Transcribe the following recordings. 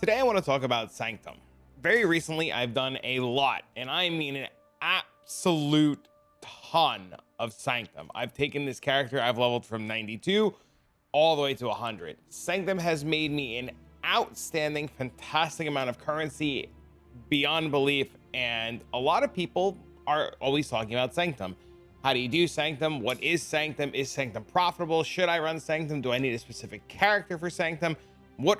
Today I want to talk about Sanctum. Very recently I've done a lot, and I mean an absolute ton of Sanctum. I've taken this character, I've leveled from 92 all the way to 100. Sanctum has made me an outstanding, fantastic amount of currency beyond belief, and a lot of people are always talking about Sanctum. How do you do Sanctum? What is Sanctum? Is Sanctum profitable? Should I run Sanctum? Do I need a specific character for Sanctum? What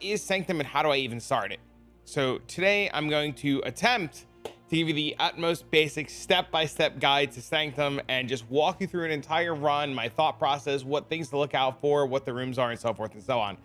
is Sanctum, and how do I even start it? So today I'm going to attempt to give you the utmost basic step-by-step guide to Sanctum and just walk you through an entire run, my thought process, what things to look out for, what the rooms are, and so forth and so on.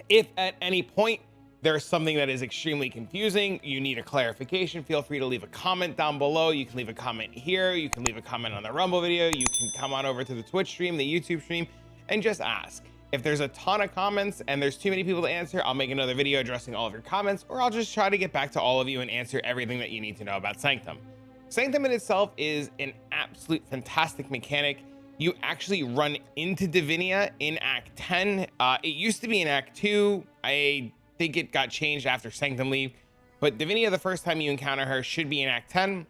If at any point there's something that is extremely confusing, you need a clarification, feel free to leave a comment down below. You can leave a comment here, you can leave a comment on the Rumble video, you can come on over to the Twitch stream, the YouTube stream, and just ask. If there's a ton of comments and there's too many people to answer, I'll make another video addressing all of your comments, or I'll just try to get back to all of you and answer everything that you need to know about Sanctum. Sanctum in itself is an absolute fantastic mechanic. You actually run into Davinia in Act 10. It used to be in Act 2. I think it got changed after Sanctum Leave, but Davinia, the first time you encounter her, should be in Act 10.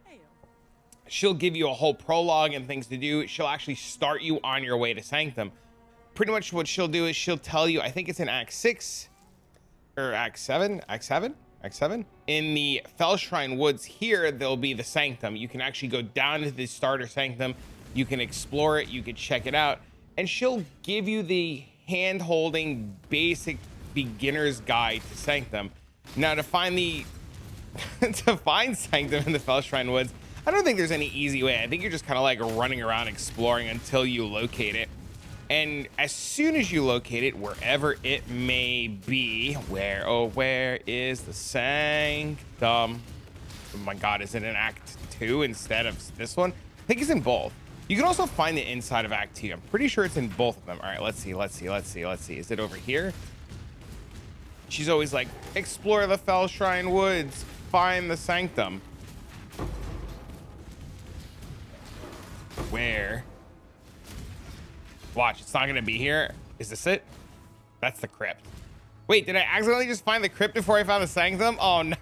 She'll give you a whole prologue and things to do. She'll actually start you on your way to Sanctum. Pretty much what she'll do is she'll tell you, I think it's in Act 6 or Act 7, in the Fellshrine Woods here, there'll be the Sanctum. You can actually go down to the starter Sanctum, you can explore it, you can check it out, and she'll give you the hand-holding basic beginner's guide to Sanctum. Now to find Sanctum in the Fellshrine Woods, I don't think there's any easy way. I think you're just kind of like running around exploring until you locate it. And as soon as you locate it, wherever it may be, where is the Sanctum? Oh my God, is it in Act 2 instead of this one? I think it's in both. You can also find it inside of Act 2. I'm pretty sure it's in both of them. All right, let's see. Is it over here? She's always like, explore the Fellshrine Woods, find the Sanctum. Where? Watch, it's not gonna be here. Is this it? That's the crypt. Wait, did I accidentally just find the crypt before I found the Sanctum? Oh no.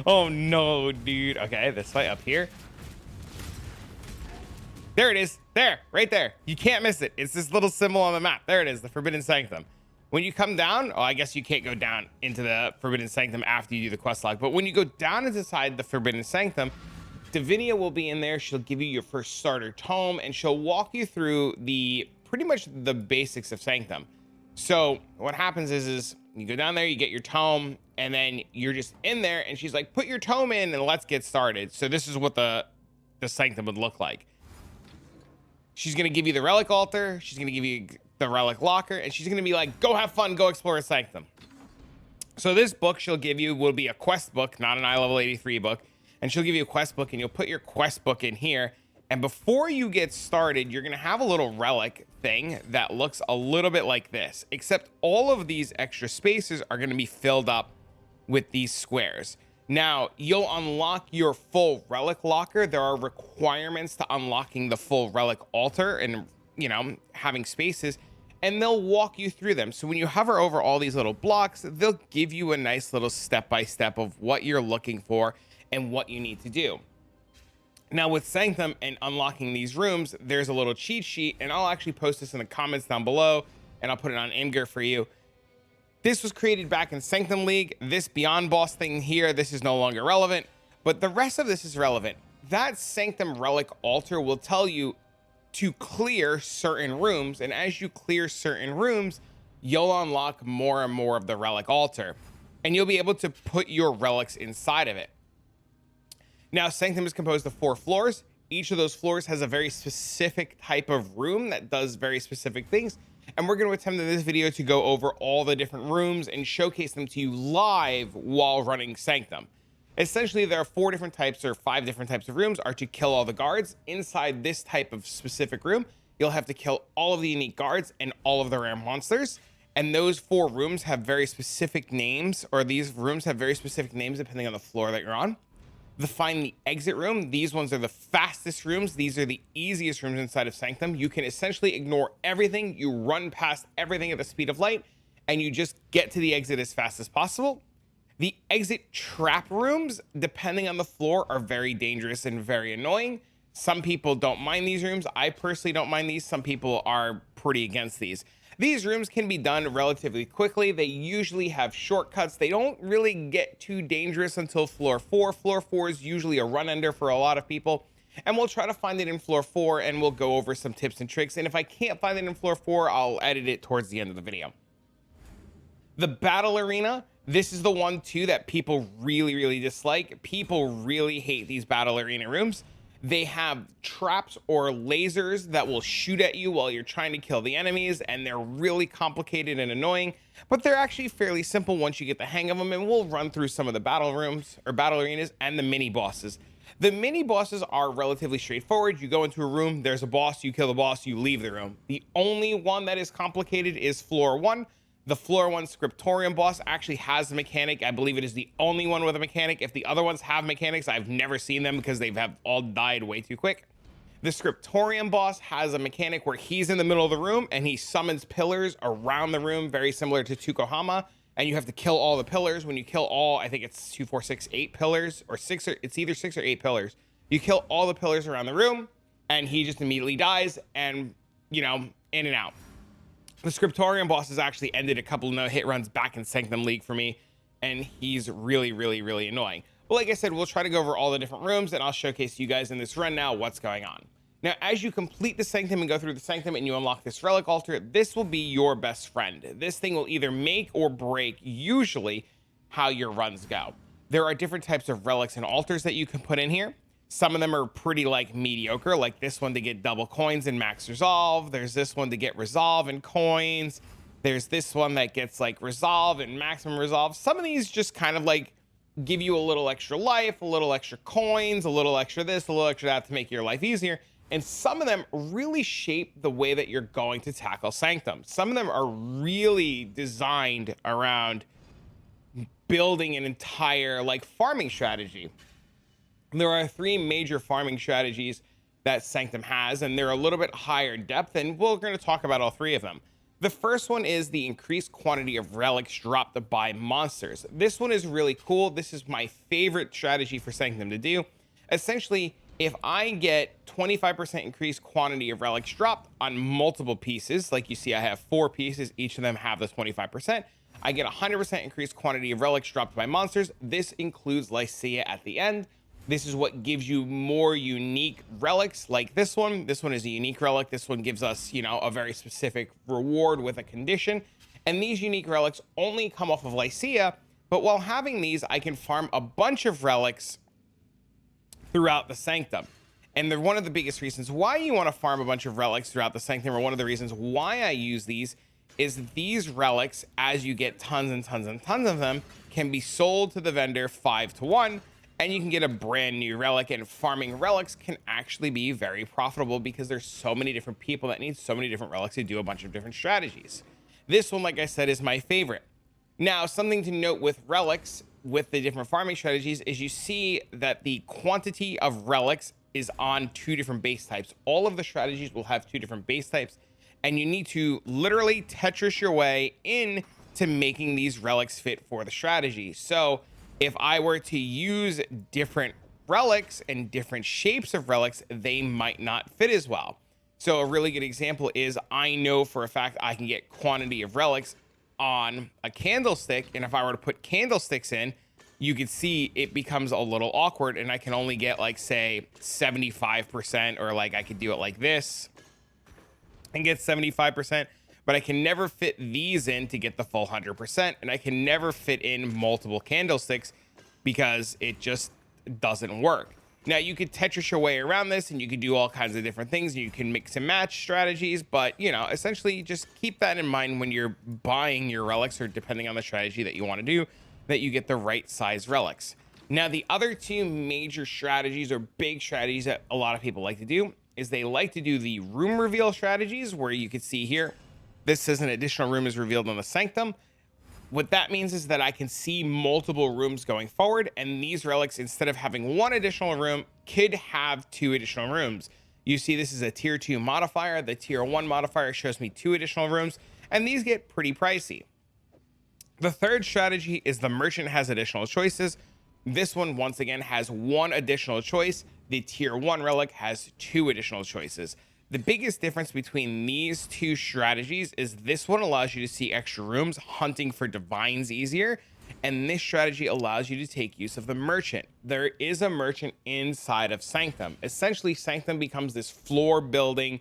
Oh no, dude. Okay, this way up here. There it is. There, right there. You can't miss it. It's this little symbol on the map. There it is, the Forbidden Sanctum. When you come down, oh, I guess you can't go down into the Forbidden Sanctum after you do the quest log, but when you go down inside the Forbidden Sanctum, Davinia will be in there. She'll give you your first starter tome, and she'll walk you through pretty much the basics of Sanctum. So what happens is you go down there, you get your tome, and then you're just in there, and she's like, put your tome in and let's get started. So this is what the Sanctum would look like. She's going to give you the Relic altar. She's going to give you the Relic locker, and she's going to be like, go have fun, go explore a Sanctum. So this book she'll give you will be a quest book, not an eye level 83 book. And she'll give you a quest book, and you'll put your quest book in here. And before you get started, you're going to have a little relic thing that looks a little bit like this, except all of these extra spaces are going to be filled up with these squares. Now, you'll unlock your full relic locker. There are requirements to unlocking the full relic altar and, you know, having spaces, and they'll walk you through them. So when you hover over all these little blocks, they'll give you a nice little step-by-step of what you're looking for and what you need to do. Now with Sanctum and unlocking these rooms, there's a little cheat sheet, and I'll actually post this in the comments down below, and I'll put it on Imgur for you. This was created back in Sanctum League. This Beyond Boss thing here, this is no longer relevant, but the rest of this is relevant. That Sanctum Relic altar will tell you to clear certain rooms, and as you clear certain rooms, you'll unlock more and more of the Relic altar, and you'll be able to put your relics inside of it. Now, Sanctum is composed of 4 floors. Each of those floors has a very specific type of room that does very specific things. And we're going to attempt in this video to go over all the different rooms and showcase them to you live while running Sanctum. Essentially, there are 4 different types or 5 different types of rooms are to kill all the guards. Inside this type of specific room, you'll have to kill all of the unique guards and all of the rare monsters. And those 4 rooms have very specific names, or these rooms have very specific names depending on the floor that you're on. Find the exit room. These ones are the fastest rooms. These are the easiest rooms inside of Sanctum. You can essentially ignore everything. You run past everything at the speed of light, and you just get to the exit as fast as possible. The exit trap rooms, depending on the floor, are very dangerous and very annoying. Some people don't mind these rooms. I personally don't mind these. Some people are pretty against these. These rooms can be done relatively quickly. They usually have shortcuts. They don't really get too dangerous until floor 4. Floor 4 is usually a run ender for a lot of people. And we'll try to find it in floor 4, and we'll go over some tips and tricks. And if I can't find it in floor 4, I'll edit it towards the end of the video. The battle arena, this is the one too that people really dislike. People really hate these battle arena rooms. They have traps or lasers that will shoot at you while you're trying to kill the enemies, and they're really complicated and annoying, but they're actually fairly simple once you get the hang of them. And we'll run through some of the battle rooms or battle arenas and the mini bosses. The mini bosses are relatively straightforward. You go into a room, there's a boss, you kill the boss, you leave the room. The only one that is complicated is floor 1. The floor 1 scriptorium boss actually has a mechanic. I believe it is the only one with a mechanic. If the other ones have mechanics, I've never seen them because they've all died way too quick. The scriptorium boss has a mechanic where he's in the middle of the room and he summons pillars around the room, very similar to Tukohama, and you have to kill all the pillars. When you kill all, I think it's 2, 4, 6, 8 pillars, or 6, or it's either 6 or 8 pillars. You kill all the pillars around the room and he just immediately dies, and you know, in and out. The scriptorium boss has actually ended a couple no-hit runs back in Sanctum League for me, and he's really annoying. But like I said, we'll try to go over all the different rooms, and I'll showcase you guys in this run now what's going on. Now, as you complete the Sanctum and go through the Sanctum and you unlock this Relic altar, this will be your best friend. This thing will either make or break, usually, how your runs go. There are different types of relics and altars that you can put in here. Some of them are pretty like mediocre, like this one to get double coins and max resolve. There's this one to get resolve and coins. There's this one that gets like resolve and maximum resolve. Some of these just kind of like give you a little extra life, a little extra coins, a little extra this, a little extra that to make your life easier. And some of them really shape the way that you're going to tackle Sanctum. Some of them are really designed around building an entire like farming strategy. There are 3 major farming strategies that Sanctum has, and they're a little bit higher depth, and we're going to talk about all 3 of them. The first one is the increased quantity of relics dropped by monsters. This one is really cool. This is my favorite strategy for Sanctum to do. Essentially, if I get 25% increased quantity of relics dropped on multiple pieces, like you see I have 4 pieces, each of them have the 25%, I get 100% increased quantity of relics dropped by monsters. This includes Lycia at the end. This is what gives you more unique relics like this one. This one is a unique relic. This one gives us, you know, a very specific reward with a condition. And these unique relics only come off of Lycia, but while having these, I can farm a bunch of relics throughout the Sanctum. And they're one of the biggest reasons why you want to farm a bunch of relics throughout the Sanctum, or one of the reasons why I use these, is these relics, as you get tons and tons and tons of them, can be sold to the vendor 5 to 1. And you can get a brand new relic, and farming relics can actually be very profitable because there's so many different people that need so many different relics to do a bunch of different strategies. This one, like I said, is my favorite. Now, something to note with relics, with the different farming strategies, is you see that the quantity of relics is on 2 different base types. All of the strategies will have 2 different base types, and you need to literally Tetris your way into making these relics fit for the strategy. So if I were to use different relics and different shapes of relics, they might not fit as well. So a really good example is, I know for a fact I can get quantity of relics on a candlestick, and if I were to put candlesticks in, you could see it becomes a little awkward, and I can only get like, say, 75%, or like I could do it like this and get 75%. But I can never fit these in to get the full 100%, and I can never fit in multiple candlesticks because it just doesn't work. Now, you could Tetris your way around this, and you could do all kinds of different things. You can mix and match strategies, but, you know, essentially just keep that in mind when you're buying your relics, or depending on the strategy that you want to do, that you get the right size relics. Now, the other 2 major strategies, or big strategies, that a lot of people like to do is they like to do the room reveal strategies, where you can see here, this is an additional room is revealed on the Sanctum. What that means is that I can see multiple rooms going forward, and these relics, instead of having one additional room, could have 2 additional rooms. You see, this is a tier 2 modifier. The tier 1 modifier shows me 2 additional rooms, and these get pretty pricey. The third strategy is the merchant has additional choices. This one, once again, has 1 additional choice. The tier 1 relic has 2 additional choices. The biggest difference between these 2 strategies is this one allows you to see extra rooms, hunting for divines easier, and this strategy allows you to take use of the merchant. There is a merchant inside of Sanctum. Essentially, Sanctum becomes this floor building,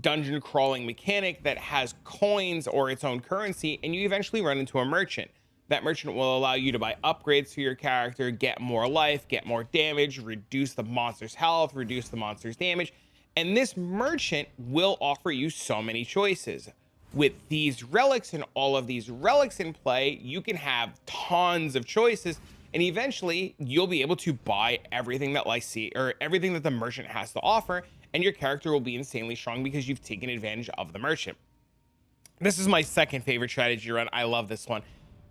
dungeon crawling mechanic that has coins or its own currency, and you eventually run into a merchant. That merchant will allow you to buy upgrades for your character, get more life, get more damage, reduce the monster's health, reduce the monster's damage. And this merchant will offer you so many choices. With these relics and all of these relics in play, you can have tons of choices, and eventually you'll be able to buy everything that Lycia or everything that the merchant has to offer, and your character will be insanely strong because you've taken advantage of the merchant. This is my second favorite strategy run. I love this one.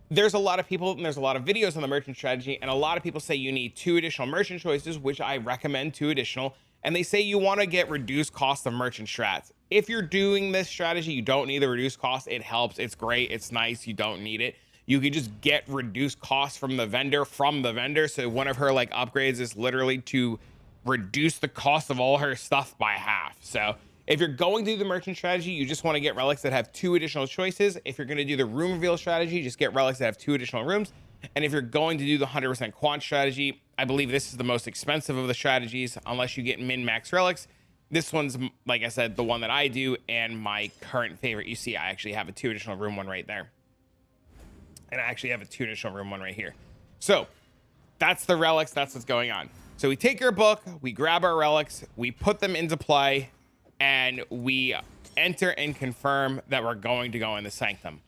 There's a lot of people and there's a lot of videos on the merchant strategy, and a lot of people say you need 2 additional merchant choices, which I recommend 2 additional. And they say you want to get reduced cost of merchant strats. If you're doing this strategy, you don't need the reduced cost. It helps. It's great. It's nice. You don't need it. You could just get reduced cost from the vendor. So one of her like upgrades is literally to reduce the cost of all her stuff by half. So if you're going to do the merchant strategy, you just want to get relics that have 2 additional choices. If you're going to do the room reveal strategy, just get relics that have 2 additional rooms. And if you're going to do the 100% quant strategy, I believe this is the most expensive of the strategies, unless you get min-max relics. This one's, like I said, the one that I do, and my current favorite. You see, I actually have a 2 additional room one right there. And I actually have a 2 additional room one right here. So that's the relics. That's what's going on. So we take our book, we grab our relics, we put them into play, and we enter and confirm that we're going to go in the Sanctum.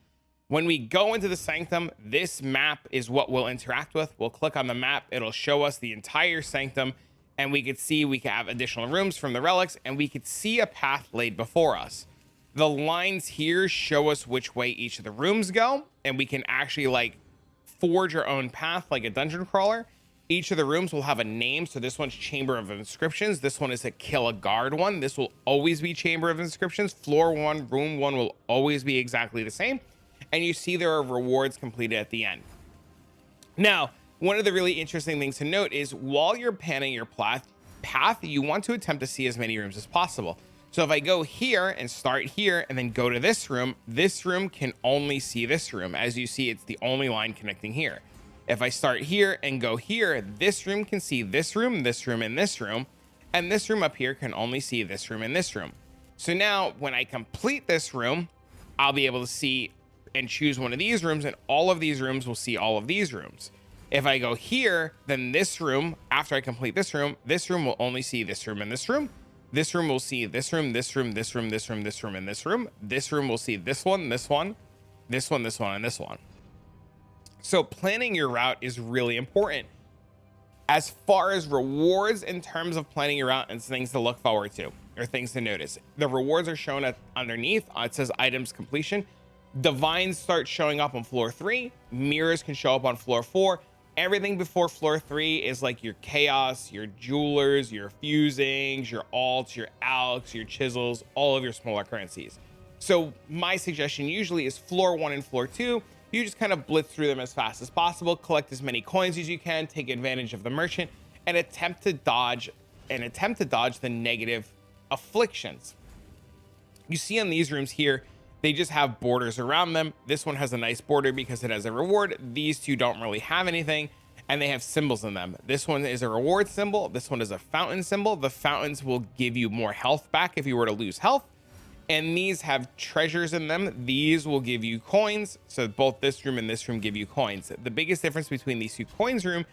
When we go into the Sanctum, this map is what we'll interact with. We'll click on the map. It'll show us the entire Sanctum, and we could see we could have additional rooms from the relics, and we could see a path laid before us. The lines here show us which way each of the rooms go, and we can actually like forge our own path like a dungeon crawler. Each of the rooms will have a name. So this one's Chamber of Inscriptions. This one is a Kill a Guard one. This will always be Chamber of Inscriptions. Floor 1, room 1 will always be exactly the same. And you see there are rewards completed at the end. Now, one of the really interesting things to note is while you're panning your path, you want to attempt to see as many rooms as possible. So if I go here and start here and then go to this room can only see this room. As you see, it's the only line connecting here. If I start here and go here, this room can see this room, and this room, and this room up here can only see this room and this room. So now when I complete this room, I'll be able to see and choose one of these rooms, and all of these rooms will see all of these rooms. If I go here, then this room, after I complete this room will only see this room and this room. This room will see this room, this room, this room, this room, this room, and this room. This room will see this one, this one, this one, this one, and this one. So planning your route is really important. As far as rewards in terms of planning your route and things to look forward to or things to notice, the rewards are shown underneath. It says items completion. Divines start showing up on floor 3. Mirrors can show up on floor 4. Everything before floor 3 is like your chaos, your jewelers, your fusings, your alts, your alks, your chisels, all of your smaller currencies. So my suggestion usually is floor 1 and floor 2. You just kind of blitz through them as fast as possible, collect as many coins as you can, take advantage of the merchant, and attempt to dodge the negative afflictions. You see on these rooms here, they just have borders around them. This one has a nice border because it has a reward. These two don't really have anything, and they have symbols in them. This one is a reward symbol. This one is a fountain symbol. The fountains will give you more health back if you were to lose health. And these have treasures in them. These will give you coins. So both this room and this room give you coins. The biggest difference between these two coins room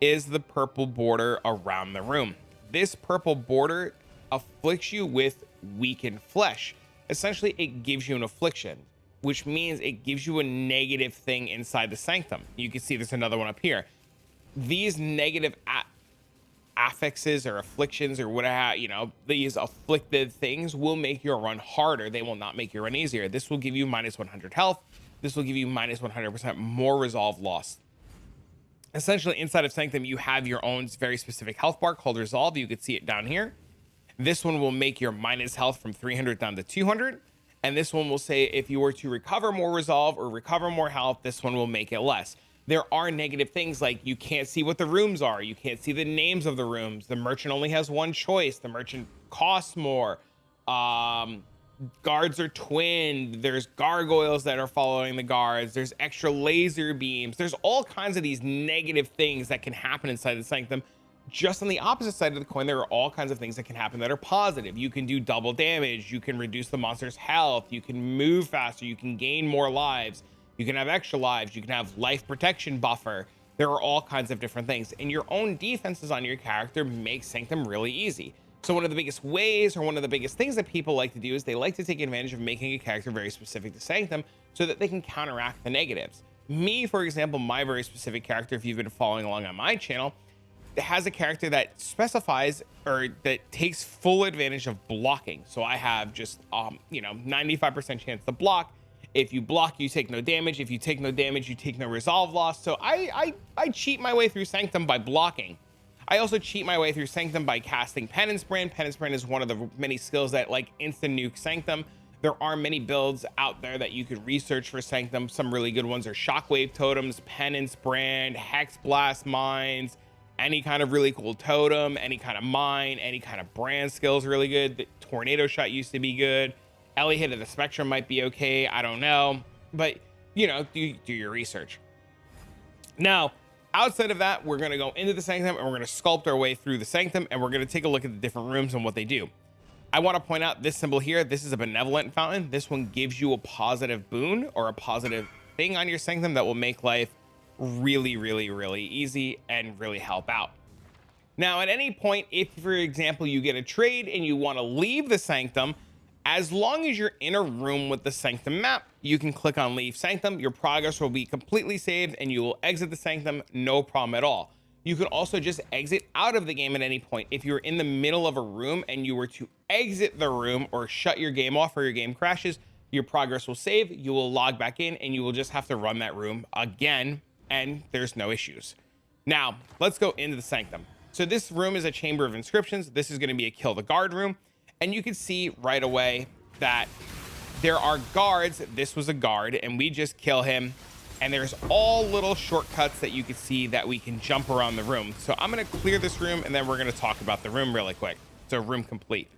is the purple border around the room. This purple border afflicts you with weakened flesh. Essentially, it gives you an affliction, which means it gives you a negative thing inside the Sanctum. You can see there's another one up here. These negative affixes or afflictions or whatever, these afflicted things will make your run harder. They will not make your run easier. This will give you minus 100 health. this will give you minus 100% more resolve lost. Essentially, inside of Sanctum, you have your own very specific health bar called Resolve. You could see it down here. This one will make your minus health from 300 down to 200. And this one will say if you were to recover more resolve or recover more health, this one will make it less. There are negative things like you can't see what the rooms are. You can't see the names of the rooms. The merchant only has one choice. The merchant costs more. Guards are twinned. There's gargoyles that are following the guards. There's extra laser beams. There's all kinds of these negative things that can happen inside the Sanctum. Just on the opposite side of the coin, there are all kinds of things that can happen that are positive. You can do double damage. You can reduce the monster's health. You can move faster. You can gain more lives. You can have extra lives. You can have life protection buffer. There are all kinds of different things. And your own defenses on your character make Sanctum really easy. So one of the biggest ways, or one of the biggest things that people like to do, is they like to take advantage of making a character very specific to Sanctum so that they can counteract the negatives. Me, for example, my very specific character, if you've been following along on my channel, has a character that specifies or that takes full advantage of blocking. So I have just 95% chance to block. If you block, you take no damage. If you take no damage, you take no resolve loss. So I cheat my way through Sanctum by blocking. I also cheat my way through Sanctum by casting Penance Brand. Penance Brand is one of the many skills that like instant nuke Sanctum. There are many builds out there that you could research for Sanctum. Some really good ones are Shockwave Totems, Penance Brand, Hex Blast Mines, any kind of really cool totem, any kind of mine, any kind of brand skills really good. The Tornado Shot used to be good. Ellie Hit of the Spectrum might be okay. I don't know. But, you know, do your research. Now, outside of that, we're going to go into the Sanctum and we're going to sculpt our way through the Sanctum and we're going to take a look at the different rooms and what they do. I want to point out this symbol here. This is a benevolent fountain. This one gives you a positive boon or a positive thing on your Sanctum that will make life really, really, really easy and really help out. Now, at any point, if, for example, you get a trade and you want to leave the Sanctum, as long as you're in a room with the Sanctum map, you can click on Leave Sanctum. Your progress will be completely saved and you will exit the Sanctum, no problem at all. You can also just exit out of the game at any point. If you're in the middle of a room and you were to exit the room or shut your game off or your game crashes, your progress will save, you will log back in, and you will just have to run that room again, and there's no issues. Now, let's go into the Sanctum. So this room is a chamber of inscriptions. This is going to be a kill the guard room. And you can see right away that there are guards. This was a guard, and we just kill him. And there's all little shortcuts that you can see that we can jump around the room. So I'm going to clear this room, and then we're going to talk about the room really quick. So room complete.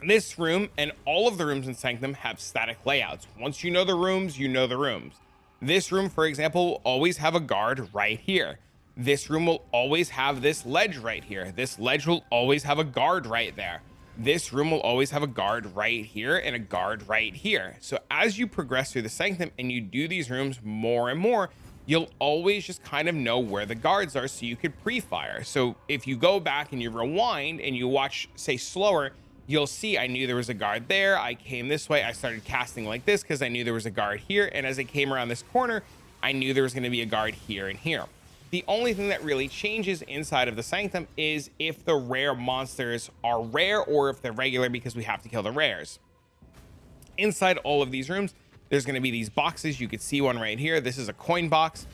This room and all of the rooms in Sanctum have static layouts. Once you know the rooms, you know the rooms. This room, for example, will always have a guard right here. This room will always have this ledge right here. This ledge will always have a guard right there. This room will always have a guard right here and a guard right here. So as you progress through the Sanctum and you do these rooms more and more, you'll always just kind of know where the guards are so you could pre-fire. So if you go back and you rewind and you watch, say, slower, you'll see I knew there was a guard there. I came this way. I started casting like this because I knew there was a guard here. And as I came around this corner, I knew there was going to be a guard here and here. The only thing that really changes inside of the Sanctum is if the rare monsters are rare or if they're regular, because we have to kill the rares. Inside all of these rooms, there's going to be these boxes. You could see one right here. This is a coin box.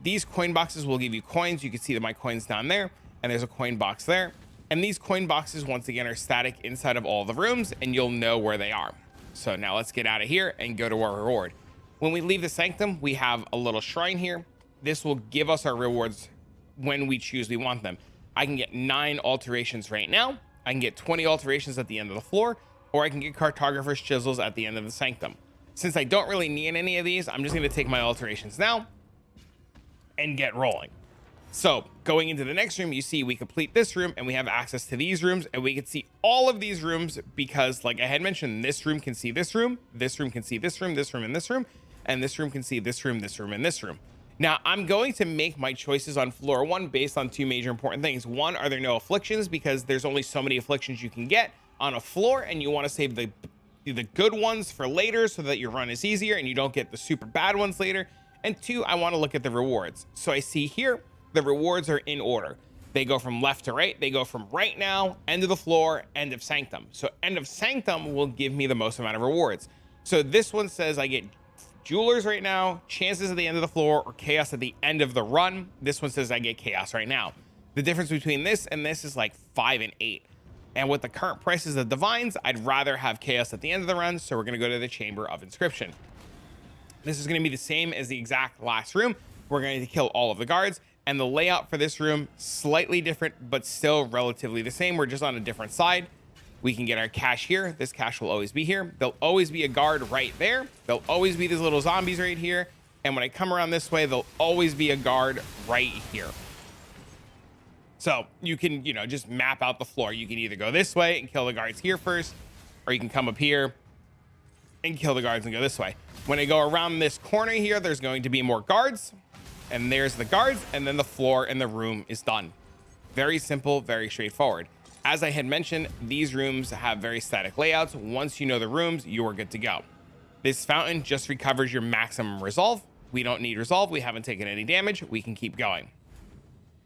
These coin boxes will give you coins. You can see that my coins down there, and there's a coin box there. And these coin boxes, once again, are static inside of all the rooms, and you'll know where they are. So now let's get out of here and go to our reward. When we leave the Sanctum, we have a little shrine here. This will give us our rewards when we choose we want them. I can get 9 alterations right now. I can get 20 alterations at the end of the floor, or I can get cartographer's chisels at the end of the Sanctum. Since I don't really need any of these, I'm just going to take my alterations now and get rolling. So going into the next room, you see we complete this room and we have access to these rooms, and we can see all of these rooms because, like I had mentioned, this room can see this room, this room can see this room, this room, and this room, and this room can see this room, this room, and this room. Now, I'm going to make my choices on floor 1 based on 2 major important things. One, are there no afflictions? Because there's only so many afflictions you can get on a floor, and you want to save the good ones for later so that your run is easier and you don't get the super bad ones later. And 2, I want to look at the rewards. So I see here, the rewards are in order. They go from left to right. They go from right now, end of the floor, end of Sanctum. So end of Sanctum will give me the most amount of rewards. So this one says I get Jewelers right now, chances at the end of the floor, or chaos at the end of the run. This one says I get chaos right now. The difference between this and this is like 5 and 8. And with the current prices of divines, I'd rather have chaos at the end of the run. So we're going to go to the Chamber of Inscription. This is going to be the same as the exact last room. We're going to kill all of the guards, and the layout for this room slightly different, but still relatively the same. We're just on a different side. We can get our cache here. This cache will always be here. There'll always be a guard right there. There'll always be these little zombies right here. And when I come around this way, there'll always be a guard right here. So you can, you know, just map out the floor. You can either go this way and kill the guards here first, or you can come up here and kill the guards and go this way. When I go around this corner here, there's going to be more guards, and there's the guards, and then the floor and the room is done. Very simple, very straightforward. As I had mentioned, these rooms have very static layouts. Once you know the rooms, you are good to go. This fountain just recovers your maximum resolve. We don't need resolve. We haven't taken any damage. We can keep going.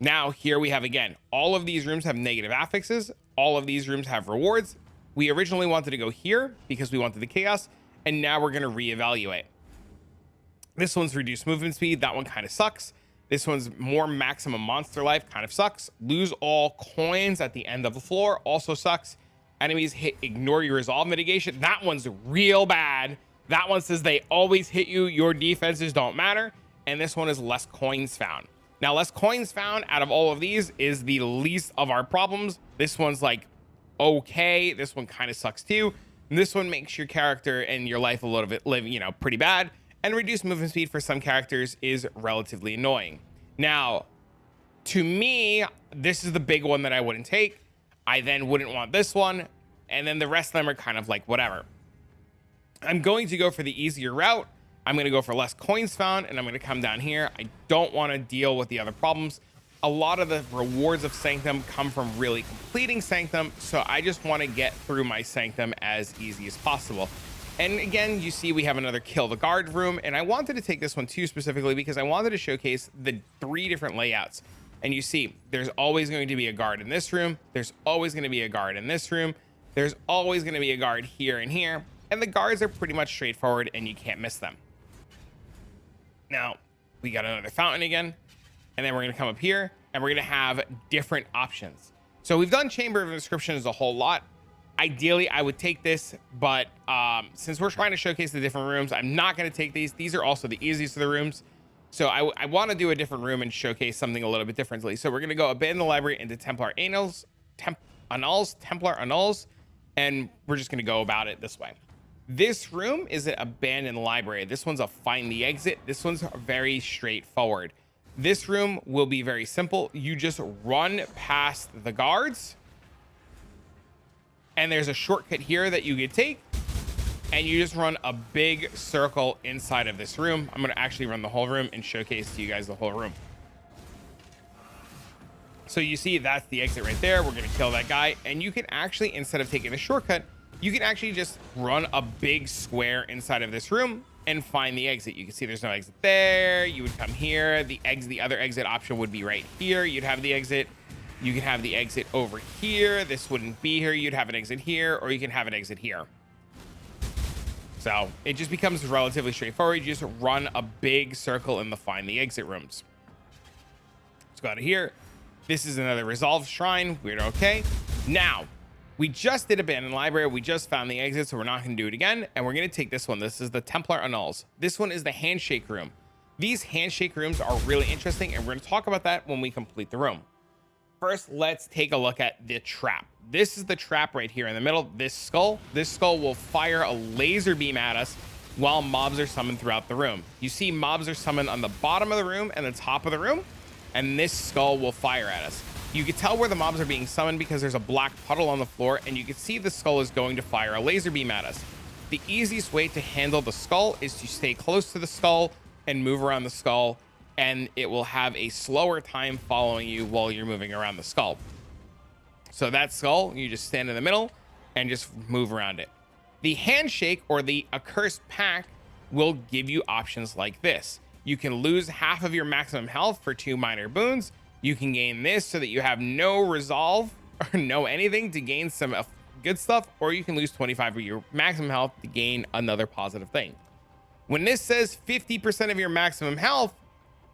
Now, here we have, again, all of these rooms have negative affixes. All of these rooms have rewards. We originally wanted to go here because we wanted the chaos, and now we're going to reevaluate. This one's reduced movement speed. That one kind of sucks. This one's more maximum monster life, kind of sucks. Lose all coins at the end of the floor, also sucks. Enemies hit ignore your resolve mitigation. That one's real bad. That one says they always hit you. Your defenses don't matter. And this one is less coins found. Now, less coins found out of all of these is the least of our problems. This one's like, okay. This one kind of sucks too. And this one makes your character and your life a little bit pretty bad. And reduced movement speed for some characters is relatively annoying. Now, to me, this is the big one that I wouldn't take. I then wouldn't want this one. And then the rest of them are kind of like whatever. I'm going to go for the easier route. I'm going to go for less coins found, and I'm going to come down here. I don't want to deal with the other problems. A lot of the rewards of Sanctum come from really completing Sanctum. So I just want to get through my Sanctum as easy as possible. And again, you see we have another kill the guard room, and I wanted to take this one too specifically because I wanted to showcase the 3 different layouts. And you see, there's always going to be a guard in this room. There's always going to be a guard in this room. There's always going to be a guard here and here. And the guards are pretty much straightforward, and you can't miss them. Now, we got another fountain again, and then we're going to come up here, and we're going to have different options. So we've done Chamber of Inscriptions a whole lot. Ideally, I would take this, but since we're trying to showcase the different rooms, I'm not going to take these. These are also the easiest of the rooms. So I want to do a different room and showcase something a little bit differently. So we're going to go abandon the library into Templar Annals, Templar Annals, and we're just going to go about it this way. This room is an abandoned library. This one's a find the exit. This one's very straightforward. This room will be very simple. You just run past the guards, and there's a shortcut here that you could take, and you just run a big circle inside of this room. I'm going to actually run the whole room and showcase to you guys the whole room. So you see that's the exit right there. We're going to kill that guy, and you can actually, instead of taking the shortcut, you can actually just run a big square inside of this room and find the exit. You can see there's no exit there. You would come here. The other exit option would be right here. You'd have the exit. You can have the exit over here. This wouldn't be here. You'd have an exit here, or you can have an exit here. So it just becomes relatively straightforward. You just run a big circle in the find the exit rooms. Let's go out of here. This is another resolve shrine. We're okay. Now, we just did abandoned library. We just found the exit, so we're not going to do it again. And we're going to take this one. This is the Templar Annals. This one is the handshake room. These handshake rooms are really interesting, and we're going to talk about that when we complete the room. First, let's take a look at the trap. This is the trap right here in the middle. This skull will fire a laser beam at us while mobs are summoned throughout the room. You see mobs are summoned on the bottom of the room and the top of the room, and this skull will fire at us. You can tell where the mobs are being summoned because there's a black puddle on the floor, and you can see the skull is going to fire a laser beam at us. The easiest way to handle the skull is to stay close to the skull and move around the skull, and it will have a slower time following you while you're moving around the skull. So that skull, you just stand in the middle and just move around it. The handshake or the accursed pack will give you options like this. You can lose half of your maximum health for 2 minor boons. You can gain this so that you have no resolve or no anything to gain some good stuff, or you can lose 25 of your maximum health to gain another positive thing. When this says 50% of your maximum health,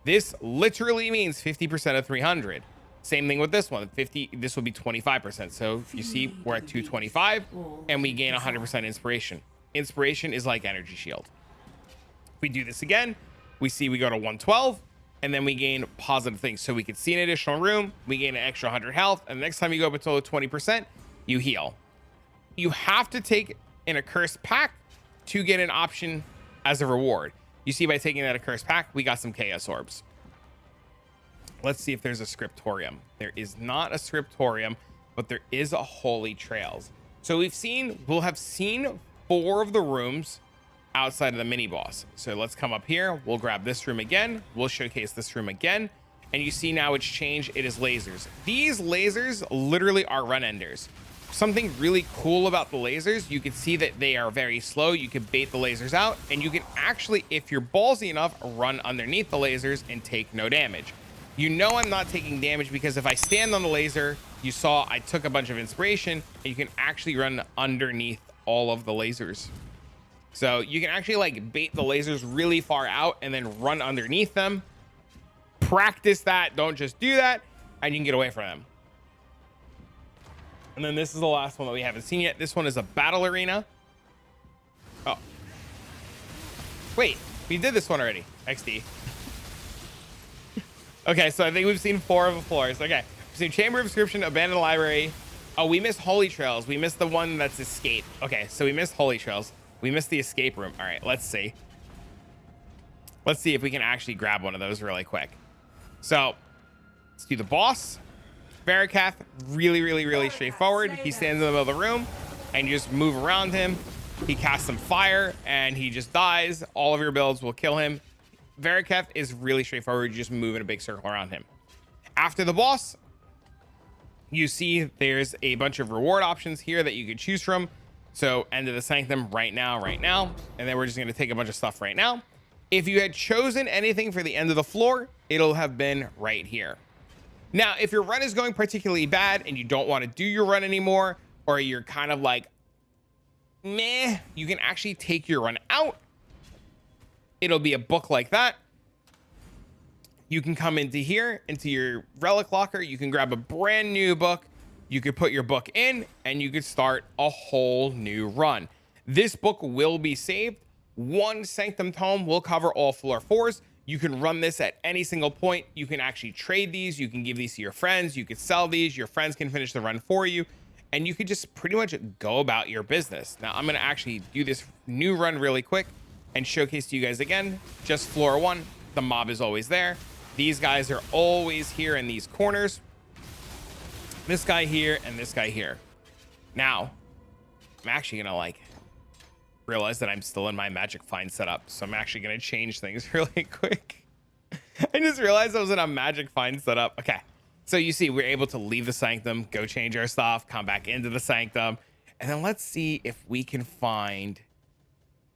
this literally means 50% of 300. Same thing with this one. 50. This will be 25%. So if you see, we're at 225 and we gain 100% inspiration. Inspiration is like energy shield. If we do this again, we see we go to 112 and then we gain positive things. So we could see an additional room, we gain an extra 100 health, and the next time you go up until 20%, you heal. You have to take an accursed pack to get an option as a reward. You see, by taking that accursed pack, we got some chaos orbs. Let's see if there's a scriptorium. There is not a scriptorium, but there is a holy trails. So we'll have seen 4 of the rooms outside of the mini boss. So let's come up here. We'll grab this room again. We'll showcase this room again. And you see now it's changed. It is lasers. These lasers literally are run enders. Something really cool about the lasers, you can see that they are very slow. You can bait the lasers out, and you can actually, if you're ballsy enough, run underneath the lasers and take no damage. You know I'm not taking damage because if I stand on the laser, you saw I took a bunch of inspiration, and you can actually run underneath all of the lasers. So you can actually like bait the lasers really far out and then run underneath them. Practice that. Don't just do that, and you can get away from them. And then this is the last one that we haven't seen yet. This one is a battle arena. Oh. Wait, we did this one already. XD. Okay, so I think we've seen 4 of the floors. Okay, we've seen Chamber of Inscription, Abandoned Library. Oh, we missed Holy Trails. We missed the one that's Escape. Okay, so we missed Holy Trails. We missed the Escape Room. All right, let's see. Let's see if we can actually grab one of those really quick. So, let's do the boss. Varikath, really straightforward. He stands in the middle of the room, and you just move around him. He casts some fire, and he just dies. All of your builds will kill him. Varikath is really straightforward. You just move in a big circle around him. After the boss, you see there's a bunch of reward options here that you could choose from. So end of the Sanctum right now. And then we're just going to take a bunch of stuff right now. If you had chosen anything for the end of the floor, it'll have been right here. Now, if your run is going particularly bad and you don't want to do your run anymore, or you're kind of like, meh, you can actually take your run out. It'll be a book like that. You can come into here, into your relic locker. You can grab a brand new book. You could put your book in and you could start a whole new run. This book will be saved. 1 Sanctum tome will cover all floor 4s. You can run this at any single point. You can actually trade these. You can give these to your friends. You could sell these. Your friends can finish the run for you. And you could just pretty much go about your business. Now, I'm going to actually do this new run really quick and showcase to you guys again. Just floor 1. The mob is always there. These guys are always here in these corners. This guy here and this guy here. Now, I'm actually going to like realize that I'm still in my magic find setup, so I'm actually going to change things really quick. I just realized I was in a magic find setup. Okay, so you see we're able to leave the Sanctum, go change our stuff, come back into the Sanctum, and then let's see if we can find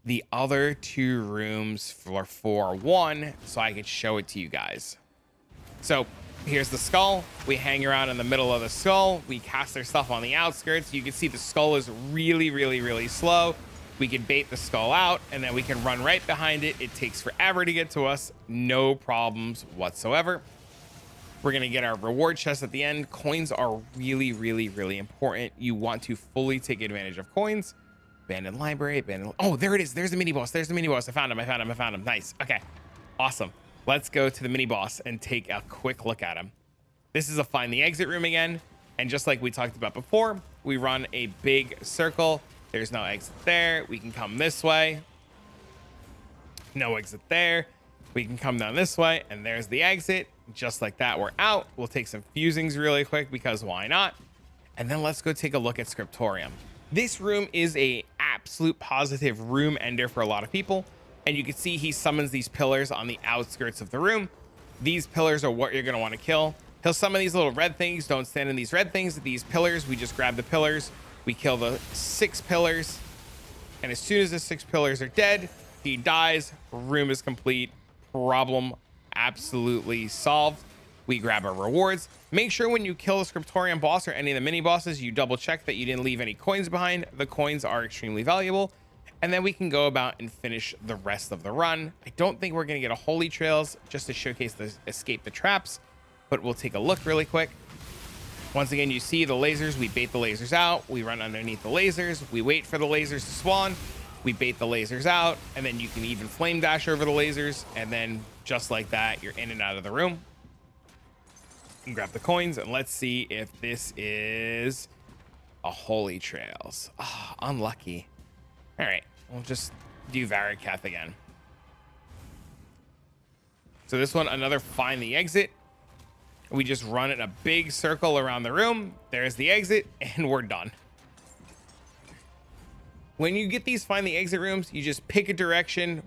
the other 2 rooms for 4-1 so I could show it to you guys. So here's the skull. We hang around in the middle of the skull. We cast our stuff on the outskirts. You can see the skull is really slow. We can bait the skull out, and then we can run right behind it. It takes forever to get to us. No problems whatsoever. We're going to get our reward chest at the end. Coins are really important. You want to fully take advantage of coins. Abandoned library, abandoned. Oh, there it is. There's the mini boss. There's the mini boss. I found him. Nice. Okay. Awesome. Let's go to the mini boss and take a quick look at him. This is a find the exit room again. And just like we talked about before, we run a big circle. There's no exit there. We can come this way. No exit there. We can come down this way, and there's the exit. Just like that, we're out. We'll take some fusings really quick because why not? And then let's go take a look at Scriptorium. This room is a absolute positive room ender for a lot of people. And you can see he summons these pillars on the outskirts of the room. These pillars are what you're going to want to kill. He'll summon these little red things. Don't stand in these red things. These pillars, we just grab the pillars. We kill the 6 pillars. And as soon as the 6 pillars are dead, he dies. Room is complete. Problem absolutely solved. We grab our rewards. Make sure when you kill the Scriptorium boss or any of the mini bosses, you double check that you didn't leave any coins behind. The coins are extremely valuable. And then we can go about and finish the rest of the run. I don't think we're going to get a Holy Trails just to showcase the escape the traps, but we'll take a look really quick. Once again, you see the lasers. We bait the lasers out. We run underneath the lasers. We wait for the lasers to spawn. We bait the lasers out, and then you can even flame dash over the lasers. And then just like that, you're in and out of the room. And grab the coins, and let's see if this is a Holy Trails. Oh, unlucky. All right, we'll just do Varikath again. So this one, another find the exit. We just run in a big circle around the room. There's the exit, and we're done. When you get these find the exit rooms, you just pick a direction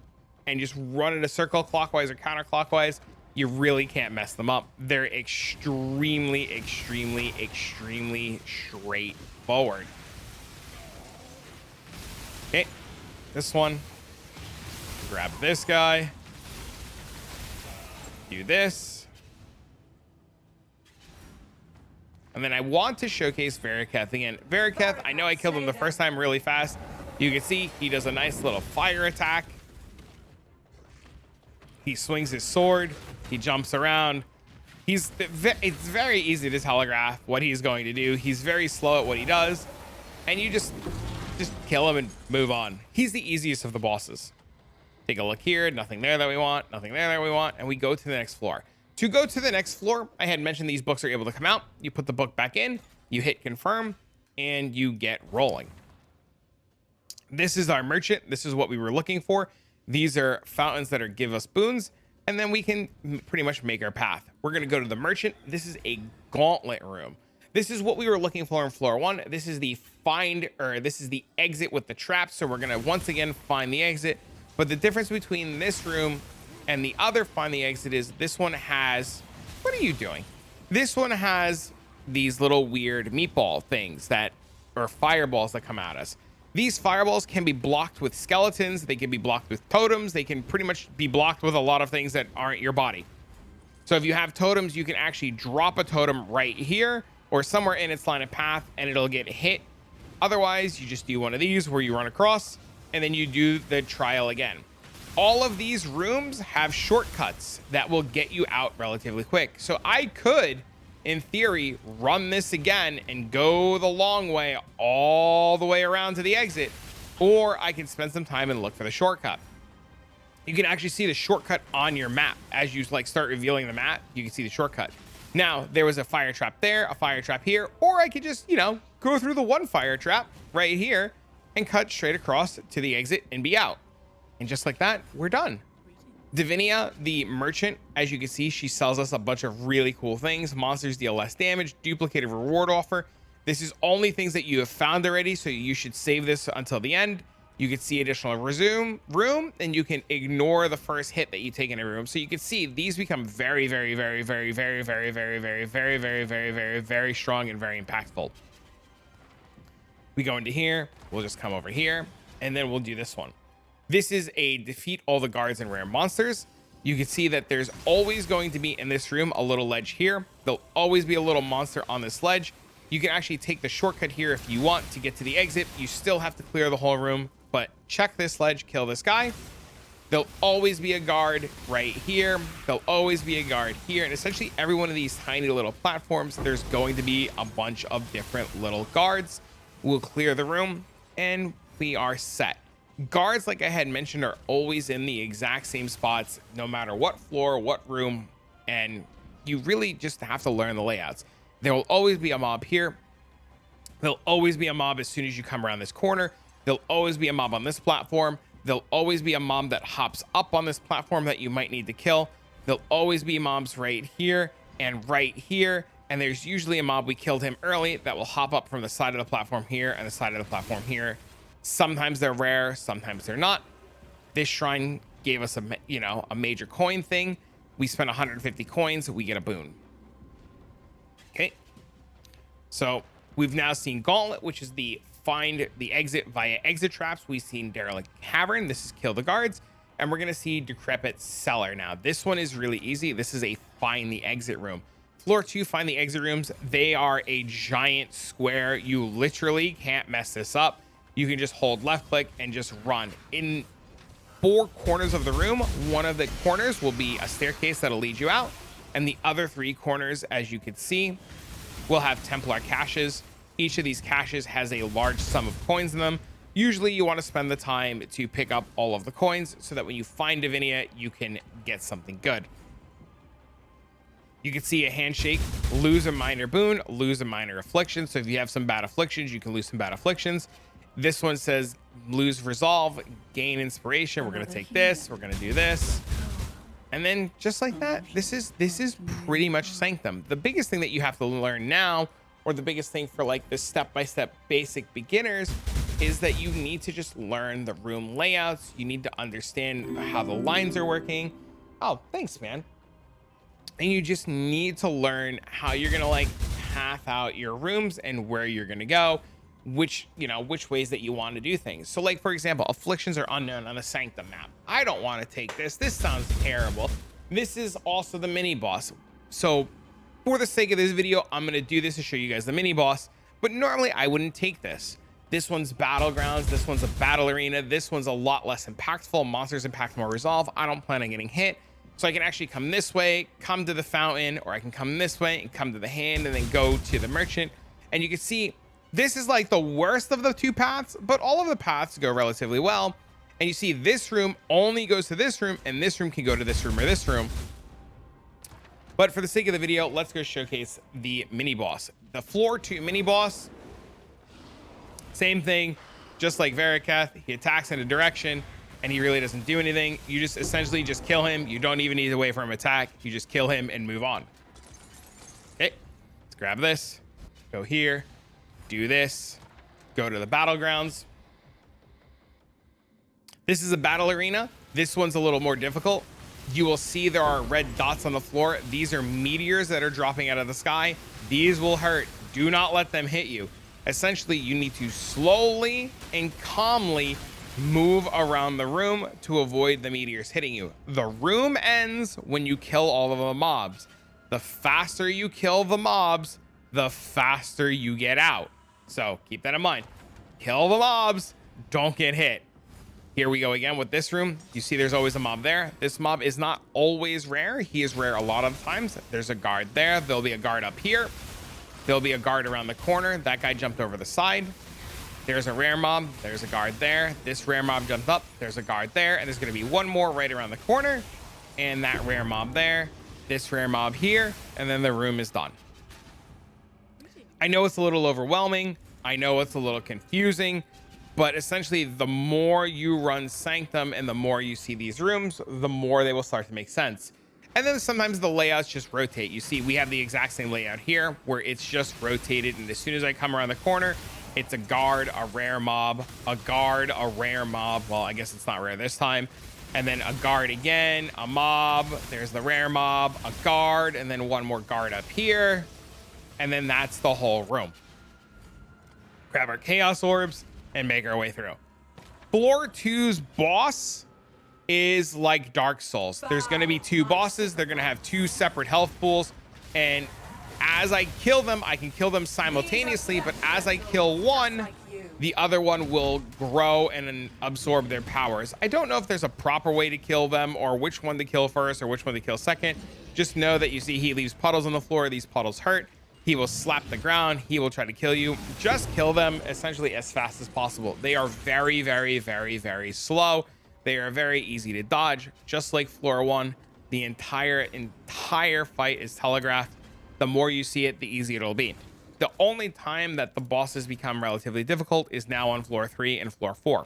and just run in a circle clockwise or counterclockwise. You really can't mess them up. They're extremely, extremely, extremely straightforward. Okay, this one. Grab this guy. Do this. And then I want to showcase Varikath again. Varikath, I know I killed him the first time really fast. You can see he does a nice little fire attack. He swings his sword. He jumps around. It's very easy to telegraph what he's going to do. He's very slow at what he does. And you just kill him and move on. He's the easiest of the bosses. Take a look here. Nothing there that we want. Nothing there that we want. And we go to the next floor. To go to the next floor, I had mentioned these books are able to come out. You put the book back in. You hit confirm. And you get rolling. This is our merchant. This is what we were looking for. These are fountains that give us boons. And then we can pretty much make our path. We're going to go to the merchant. This is a gauntlet room. This is what we were looking for in floor 1. This is the this is the exit with the traps. So we're going to once again find the exit. But the difference between this room and the other find the exit is this one has, what are you doing? This one has these little weird meatball things or fireballs that come at us. These fireballs can be blocked with skeletons. They can be blocked with totems. They can pretty much be blocked with a lot of things that aren't your body. So if you have totems, you can actually drop a totem right here or somewhere in its line of path and it'll get hit. Otherwise, you just do one of these where you run across and then you do the trial again. All of these rooms have shortcuts that will get you out relatively quick. So I could, in theory, run this again and go the long way all the way around to the exit, or I can spend some time and look for the shortcut. You can actually see the shortcut on your map. As you start revealing the map, you can see the shortcut. Now, there was a fire trap there, a fire trap here, or I could just, go through the one fire trap right here and cut straight across to the exit and be out. And just like that, we're done. Davinia, the merchant, as you can see, she sells us a bunch of really cool things. Monsters deal less damage, duplicated reward offer. This is only things that you have found already, so you should save this until the end. You can see additional resume room, and you can ignore the first hit that you take in a room. So you can see these become very, very, very, very, very, very, very, very, very, very, very, very, very strong and very impactful. We go into here, we'll just come over here, and then we'll do this one. This is a defeat all the guards and rare monsters. You can see that there's always going to be in this room a little ledge here. There'll always be a little monster on this ledge. You can actually take the shortcut here if you want to get to the exit. You still have to clear the whole room, but check this ledge, kill this guy. There'll always be a guard right here. There'll always be a guard here. And essentially every one of these tiny little platforms, there's going to be a bunch of different little guards. We'll clear the room and we are set. Guards, like I had mentioned, are always in the exact same spots, no matter what floor, what room, and you really just have to learn the layouts. There will always be a mob here. There'll always be a mob as soon as you come around this corner. There'll always be a mob on this platform. There'll always be a mob that hops up on this platform that you might need to kill. There'll always be mobs right here and right here. And there's usually a mob, we killed him early, that will hop up from the side of the platform here and the side of the platform here. Sometimes they're rare, sometimes they're not. This shrine gave us a major coin thing. We spent 150 coins, we get a boon. Okay. So we've now seen Gauntlet, which is the find the exit via exit traps. We've seen Derelict Cavern. This is kill the guards. And we're going to see Decrepit Cellar now. This one is really easy. This is a find the exit room. Floor 2, find the exit rooms. They are a giant square. You literally can't mess this up. you can just hold left click and just run. In 4 corners of the room, one of the corners will be a staircase that'll lead you out, and the other 3 corners, as you can see, will have Templar caches. Each of these caches has a large sum of coins in them. Usually you want to spend the time to pick up all of the coins so that when you find Davinia, you can get something good. You can see a handshake, lose a minor boon, lose a minor affliction. So if you have some bad afflictions, you can lose some bad afflictions. This one says lose resolve, gain inspiration. We're going to take this. We're going to do this. And then just like that, this is pretty much Sanctum. The biggest thing that you have to learn now, or the biggest thing for like the step-by-step basic beginners, is that you need to just learn the room layouts. You need to understand how the lines are working. Oh, thanks, man. And you just need to learn how you're gonna like path out your rooms and where you're gonna go, which ways that you want to do things. So like, for example, afflictions are unknown on the Sanctum map. I don't want to take this. This sounds terrible. This is also the mini boss. So for the sake of this video, I'm gonna do this to show you guys the mini boss, but normally I wouldn't take this. This one's battlegrounds. This one's a battle arena. This one's a lot less impactful. Monsters impact more resolve. I don't plan on getting hit. So I can actually come this way, come to the fountain, or I can come this way and come to the hand and then go to the merchant. And you can see this is like the worst of the 2 paths, but all of the paths go relatively well. And you see this room only goes to this room, and this room can go to this room or this room. But for the sake of the video, let's go showcase the mini boss. The floor 2 mini boss, same thing, just like Veriketh. He attacks in a direction and he really doesn't do anything. You just essentially just kill him. You don't even need to wait for him to attack. You just kill him and move on. Okay, let's grab this, go here, do this, go to the battlegrounds. This is a battle arena. This one's a little more difficult. You will see there are red dots on the floor. These are meteors that are dropping out of the sky. These will hurt. Do not let them hit you. Essentially, you need to slowly and calmly move around the room to avoid the meteors hitting you. The room ends when you kill all of the mobs. The faster you kill the mobs, the faster you get out. So keep that in mind. Kill the mobs, don't get hit. Here we go again with this room. You see there's always a mob there. This mob is not always rare. He is rare a lot of times. There's a guard there. There'll be a guard up here. There'll be a guard around the corner. That guy jumped over the side. There's a rare mob. There's a guard there. This rare mob jumped up. There's a guard there. And there's going to be one more right around the corner. And that rare mob there. This rare mob here. And then the room is done. I know it's a little overwhelming. I know it's a little confusing. But essentially, the more you run Sanctum and the more you see these rooms, the more they will start to make sense. And then sometimes the layouts just rotate. You see, we have the exact same layout here where it's just rotated. And as soon as I come around the corner, it's a guard, a rare mob, a guard, a rare mob. Well, I guess it's not rare this time. And then a guard again, a mob. There's the rare mob, a guard, and then one more guard up here. And then that's the whole room. Grab our chaos orbs and make our way through. Floor 2's boss is like Dark Souls. There's going to be 2 bosses. They're going to have 2 separate health pools. And as I kill them, I can kill them simultaneously. But as I kill one, the other one will grow and absorb their powers. I don't know if there's a proper way to kill them or which one to kill first or which one to kill second. Just know that you see he leaves puddles on the floor. These puddles hurt. He will slap the ground. He will try to kill you. Just kill them essentially as fast as possible. They are very, very, very, very slow. They are very easy to dodge. Just like floor 1, the entire fight is telegraphed. The more you see it, the easier it'll be. The only time that the bosses become relatively difficult is now on floor 3 and floor 4.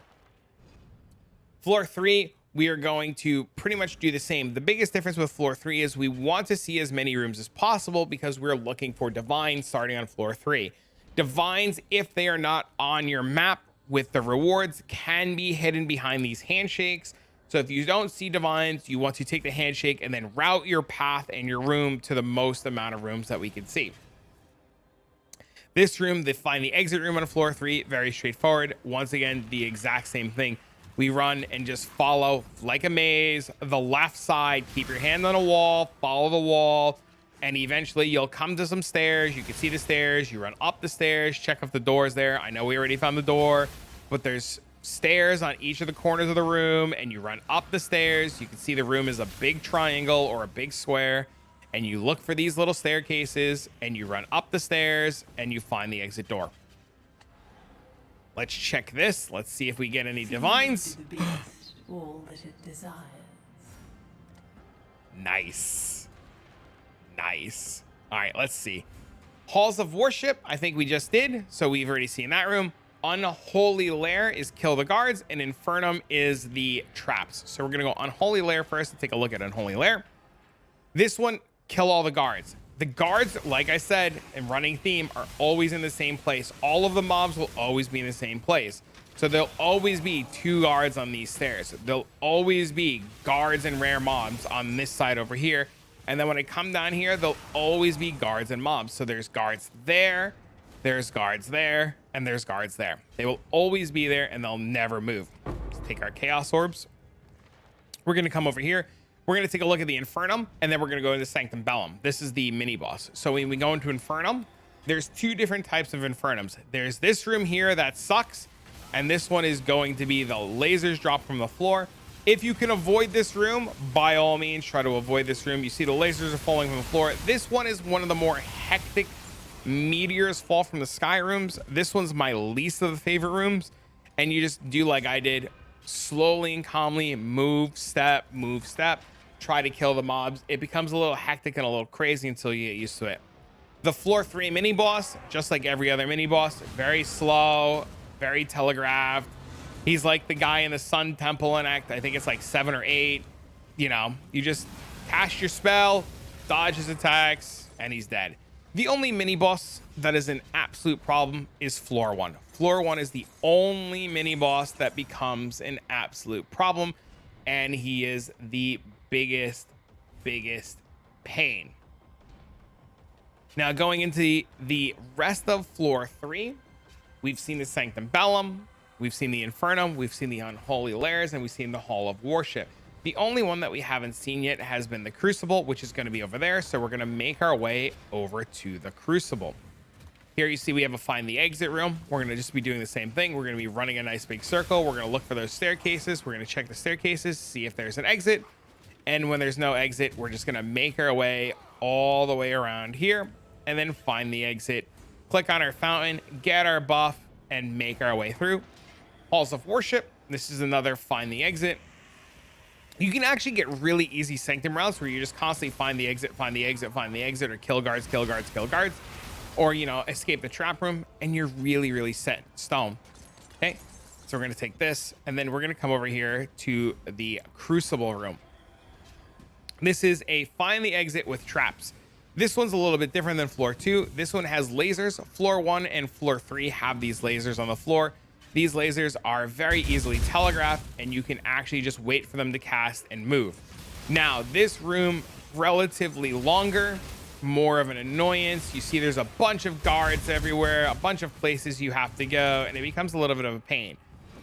Floor 3, we are going to pretty much do the same. The biggest difference with floor 3 is we want to see as many rooms as possible because we're looking for divines starting on floor 3. Divines, if they are not on your map with the rewards, can be hidden behind these handshakes. So if you don't see divines, you want to take the handshake and then route your path and your room to the most amount of rooms that we can see. This room, they find the exit room on floor 3, very straightforward. Once again, the exact same thing. We run and just follow like a maze, the left side, keep your hand on a wall, follow the wall, and eventually you'll come to some stairs. You can see the stairs, you run up the stairs, check if the door is there. I know we already found the door. but there's stairs on each of the corners of the room, and you run up the stairs. You can see the room is a big triangle or a big square, and you look for these little staircases, and you run up the stairs, and you find the exit door. Let's check this. Let's see if we get any divines. All that it desires. Nice. Nice. All right, let's see. Halls of Worship, I think we just did, so we've already seen that room. Unholy Lair is kill the guards, and Infernum is the traps. So we're gonna go Unholy Lair first and take a look at Unholy Lair. This one, kill all the guards. The guards, like I said, in running theme, are always in the same place. All of the mobs will always be in the same place. So there'll always be 2 guards on these stairs. There'll always be guards and rare mobs on this side over here. And then when I come down here, there'll always be guards and mobs. So there's guards there, there's guards there, and there's guards there. They will always be there, and they'll never move. Let's take our Chaos Orbs. We're going to come over here. We're going to take a look at the Infernum, and then we're going to go into Sanctum Bellum. This is the mini boss. So when we go into Infernum, there's 2 different types of Infernums. There's this room here that sucks, and this one is going to be the lasers drop from the floor. If you can avoid this room, by all means, try to avoid this room. You see the lasers are falling from the floor. This one is one of the more hectic meteors fall from the sky rooms. This one's my least of the favorite rooms, and you just do like I did, slowly and calmly move, step, try to kill the mobs. It becomes a little hectic and a little crazy until you get used to it. The floor 3 mini boss, just like every other mini boss, very slow, very telegraphed. He's like the guy in the Sun Temple in Act, I think it's like 7 or 8. You know, you just cast your spell, dodge his attacks, and he's dead. The only mini boss that is an absolute problem is floor 1. Floor 1 is the only mini boss that becomes an absolute problem, and he is the biggest pain. Now going into the rest of floor 3, we've seen the Sanctum Bellum, we've seen the Infernum, we've seen the Unholy Lairs, and we've seen the Hall of Worship. The only one that we haven't seen yet has been the Crucible, which is going to be over there. So we're going to make our way over to the Crucible. Here you see we have a find the exit room. We're going to just be doing the same thing. We're going to be running a nice big circle. We're going to look for those staircases. We're going to check the staircases, see if there's an exit. And when there's no exit, we're just going to make our way all the way around here and then find the exit. Click on our fountain, get our buff, and make our way through. Halls of Worship. This is another find the exit. You can actually get really easy Sanctum routes where you just constantly find the exit, or kill guards, or, you know, escape the trap room, and you're really set in stone. Okay, so we're going to take this, and then we're going to come over here to the Crucible room. This is a find the exit with traps. This one's a little bit different than floor 2. This one has lasers. Floor 1 and floor 3 have these lasers on the floor. These lasers are very easily telegraphed, and you can actually just wait for them to cast and move. Now, this room, relatively longer, more of an annoyance. You see there's a bunch of guards everywhere, a bunch of places you have to go, and it becomes a little bit of a pain.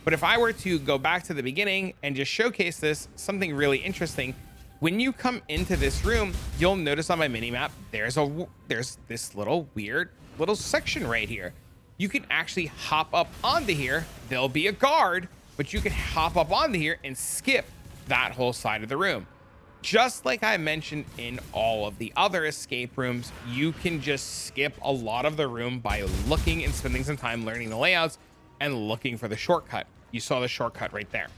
But if I were to go back to the beginning and just showcase this, something really interesting, when you come into this room, you'll notice on my mini map, there's this little weird little section right here. You can actually hop up onto here. There'll be a guard, but you can hop up onto here and skip that whole side of the room. Just like I mentioned in all of the other escape rooms, you can just skip a lot of the room by looking and spending some time learning the layouts and looking for the shortcut. You saw the shortcut right there.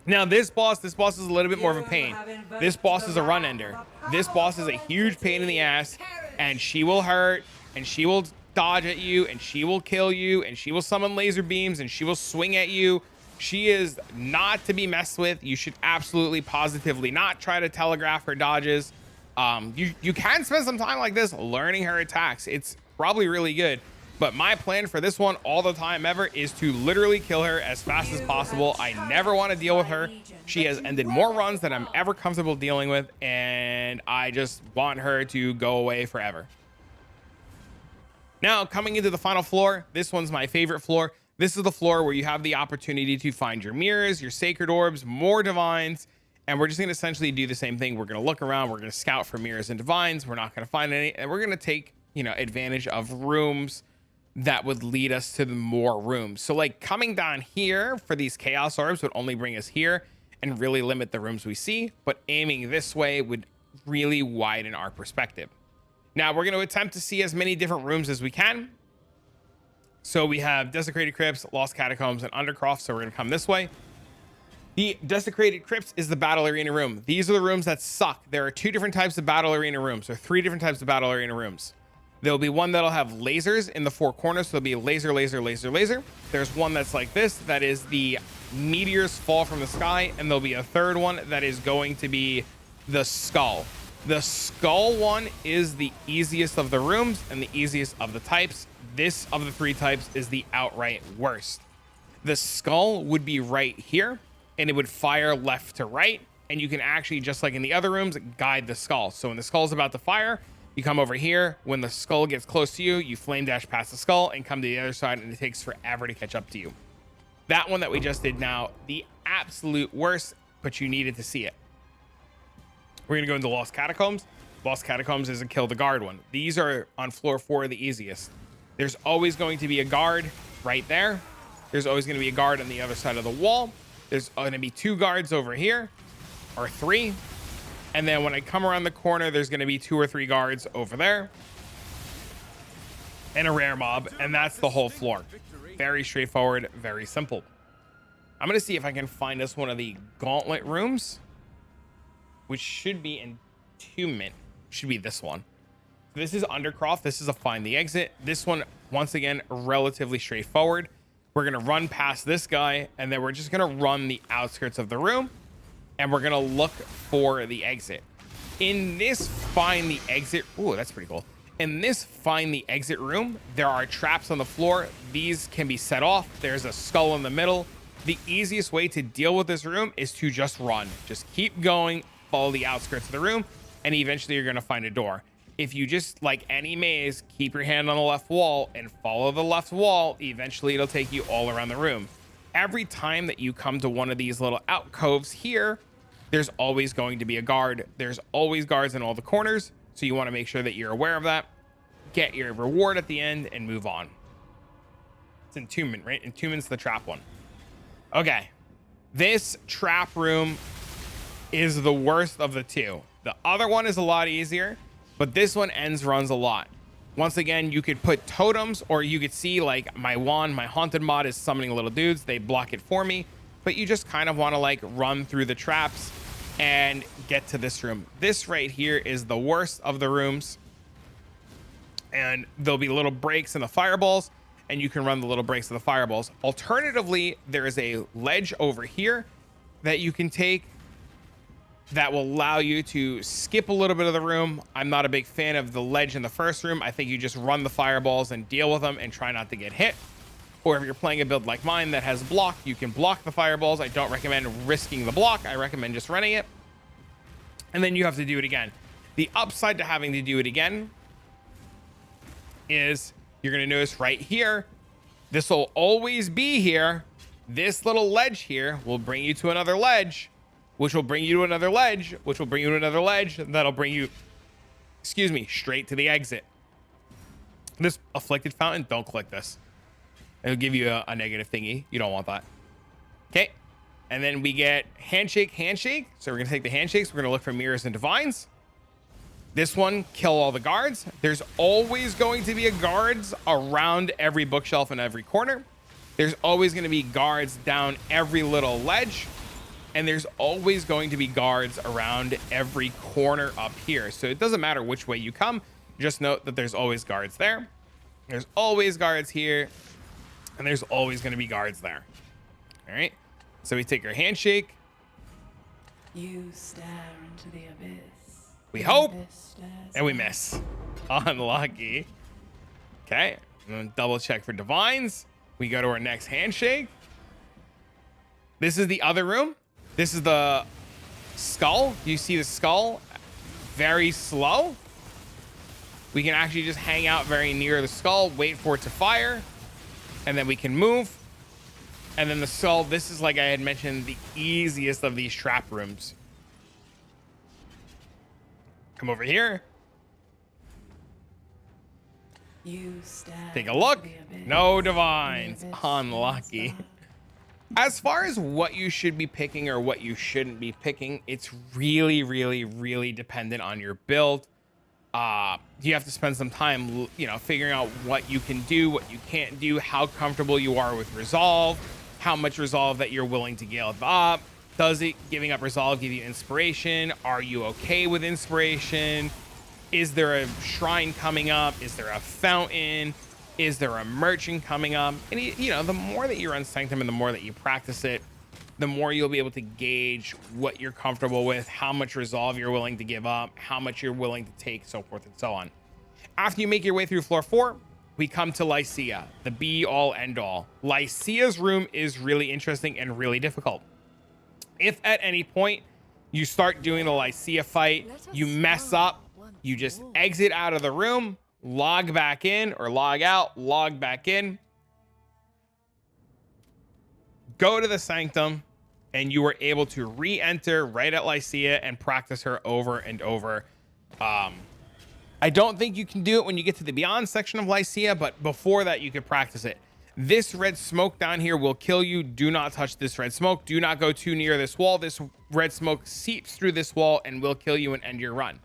Now this boss is a little bit more of a pain. This boss is a run ender. This boss is a huge pain in the ass, and she will hurt, and she will dodge at you, and she will kill you, and she will summon laser beams, and she will swing at you. She is not to be messed with. You should absolutely positively not try to telegraph her dodges. You can spend some time like this learning her attacks. It's probably really good, but my plan for this one all the time ever is to literally kill her as fast as possible. I never want to deal with her. She has ended more runs than I'm ever comfortable dealing with, and I just want her to go away forever. Now, coming into the final floor, this one's my favorite floor. This is the floor where you have the opportunity to find your mirrors, your sacred orbs, more divines, and we're just going to essentially do the same thing. We're going to look around, we're going to scout for mirrors and divines. We're not going to find any, and we're going to take, you know, advantage of rooms that would lead us to the more rooms. So like coming down here for these chaos orbs would only bring us here and really limit the rooms we see, but aiming this way would really widen our perspective. Now we're going to attempt to see as many different rooms as we can. So we have Desecrated Crypts, Lost Catacombs, and Undercroft. So we're going to come this way. The Desecrated Crypts is the battle arena room. These are the rooms that suck. There are 2 different types of battle arena rooms, or 3 different types of battle arena rooms. There'll be one that'll have lasers in the 4 corners. So there'll be a laser, laser, laser, laser. There's one that's like this. That is the meteors fall from the sky. And there'll be a third one that is going to be the skull. The skull one is the easiest of the rooms and the easiest of the types. This of the 3 types is the outright worst. The skull would be right here, and it would fire left to right. And you can actually, just like in the other rooms, guide the skull. So when the skull's about to fire, you come over here. When the skull gets close to you, you flame dash past the skull and come to the other side, and it takes forever to catch up to you. That one that we just did now, the absolute worst, but you needed to see it. We're going to go into Lost Catacombs. Lost Catacombs is a kill the guard one. These are on floor 4 the easiest. There's always going to be a guard right there. There's always going to be a guard on the other side of the wall. There's going to be 2 guards over here, or 3. And then when I come around the corner, there's going to be 2 or 3 guards over there. And a rare mob. And that's the whole floor. Very straightforward, very simple. I'm going to see if I can find us one of the gauntlet rooms, which should be Entombment. Should be this one. This is Undercroft. This is a find the exit. This one, once again, relatively straightforward. We're going to run past this guy, and then we're just going to run the outskirts of the room, and we're going to look for the exit. In this find the exit, ooh, that's pretty cool. In this find the exit room, there are traps on the floor. These can be set off. There's a skull in the middle. The easiest way to deal with this room is to just run. Just keep going, follow the outskirts of the room, and eventually you're going to find a door. If you just, like any maze, keep your hand on the left wall and follow the left wall, eventually it'll take you all around the room. Every time that you come to one of these little alcoves here, there's always going to be a guard. There's always guards in all the corners, so you want to make sure that you're aware of that. Get your reward at the end and move on. It's Entombment, right? Entombment's the trap one. Okay. This trap room is the worst of the 2. The other one is a lot easier, but this one ends runs a lot. Once again, you could put totems, or you could see like my wand, my haunted mod is summoning little dudes. They block it for me, but you just kind of want to like run through the traps and get to this room. This right here is the worst of the rooms, and there'll be little breaks in the fireballs, and you can run the little breaks of the fireballs. Alternatively, there is a ledge over here that you can take that will allow you to skip a little bit of the room. I'm not a big fan of the ledge in the first room. I think you just run the fireballs and deal with them and try not to get hit. Or if you're playing a build like mine that has block, you can block the fireballs. I don't recommend risking the block. I recommend just running it. And then you have to do it again. The upside to having to do it again is you're going to notice right here, this will always be here. This little ledge here will bring you to another ledge, which will bring you to another ledge, which will bring you to another ledge. That'll bring you, excuse me, straight to the exit. This afflicted fountain, don't click this. It'll give you a negative thingy. You don't want that. Okay. And then we get handshake, handshake. So we're going to take the handshakes. We're going to look for mirrors and divines. This one, kill all the guards. There's always going to be a guards around every bookshelf in every corner. There's always going to be guards down every little ledge. And there's always going to be guards around every corner up here. So it doesn't matter which way you come. Just note that there's always guards there. There's always guards here. And there's always going to be guards there. All right. So we take our handshake. You stare into the abyss. We hope. And we miss. Unlucky. Okay. I'm going to double check for divines. We go to our next handshake. This is the other room. This is the skull. You see the skull? Very slow. We can actually just hang out very near the skull, wait for it to fire, and then we can move. And then the skull, this is, like I had mentioned, the easiest of these trap rooms. Come over here. You stare Take a look. into the abyss, No and the divines. abyss Unlucky. shines As far as what you should be picking or what you shouldn't be picking, it's really, really, really dependent on your build. You have to spend some time, figuring out what you can do, what you can't do, how comfortable you are with resolve, how much resolve that you're willing to give up. Does it giving up resolve give you inspiration? Are you okay with inspiration? Is there a shrine coming up? Is there a fountain? Is there a merchant coming up? And the more that you run Sanctum and the more that you practice it, the more you'll be able to gauge what you're comfortable with, how much resolve you're willing to give up, how much you're willing to take, so forth and so on. After you make your way through floor 4, we come to Lycia, the be all end all. Lycia's room is really interesting and really difficult. If at any point you start doing the Lycia fight, you mess up, you just exit out of the room, log back in or log out, log back in, go to the Sanctum, and you were able to re-enter right at Lycia and practice her over and over. I don't think you can do it when you get to the Beyond section of Lycia, but before that, you could practice it. This red smoke down here will kill you. Do not touch this red smoke. Do not go too near this wall. This red smoke seeps through this wall and will kill you and end your run.